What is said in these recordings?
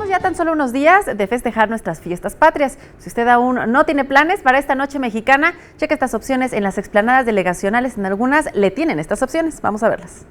ya tan solo unos días de festejar nuestras fiestas patrias. Si usted aún no tiene planes para esta noche mexicana, cheque estas opciones en las explanadas delegacionales. En algunas le tienen estas opciones. Vamos a verlas.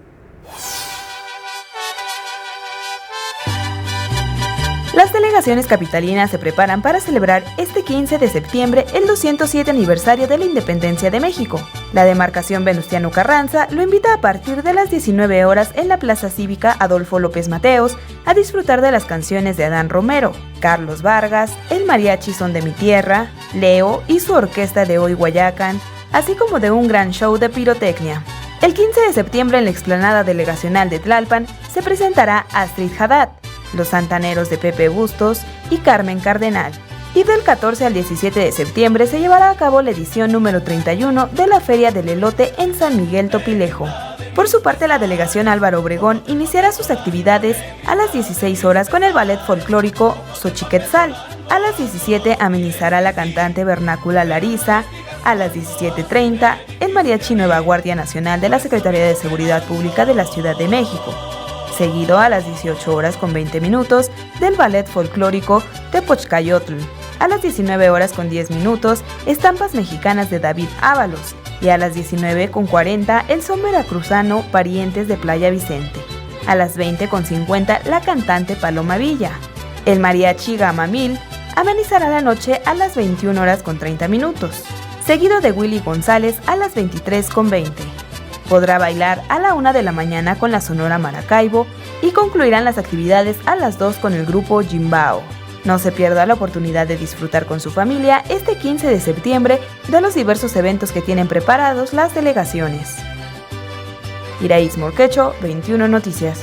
Las delegaciones capitalinas se preparan para celebrar este 15 de septiembre el 207 aniversario de la independencia de México. La demarcación Venustiano Carranza lo invita a partir de las 19 horas en la Plaza Cívica Adolfo López Mateos a disfrutar de las canciones de Adán Romero, Carlos Vargas, el Mariachi Son de mi Tierra, Leo y su orquesta de Hoy Guayacán, así como de un gran show de pirotecnia. El 15 de septiembre en la explanada delegacional de Tlalpan se presentará Astrid Haddad, Los Santaneros de Pepe Bustos y Carmen Cardenal. Y del 14 al 17 de septiembre se llevará a cabo la edición número 31 de la Feria del Elote en San Miguel Topilejo. Por su parte, la delegación Álvaro Obregón iniciará sus actividades a las 16 horas con el ballet folclórico Xochiquetzal. A las 17 amenizará la cantante vernácula Larisa. A las 17:30 el Mariachi Nueva Guardia Nacional de la Secretaría de Seguridad Pública de la Ciudad de México. Seguido a las 18 horas con 20 minutos del ballet folclórico Tepochcayotl. A las 19 horas con 10 minutos, estampas mexicanas de David Ábalos. Y a las 19:40 el son veracruzano Parientes de Playa Vicente. A las 20:50 la cantante Paloma Villa. El mariachi Gama 1000 amenizará la noche a las 21 horas con 30 minutos. Seguido de Willy González a las 23:20. Podrá bailar a la 1 de la mañana con la Sonora Maracaibo y concluirán las actividades a las 2 con el grupo Jimbao. No se pierda la oportunidad de disfrutar con su familia este 15 de septiembre de los diversos eventos que tienen preparados las delegaciones. Iraíz Morquecho, 21 Noticias.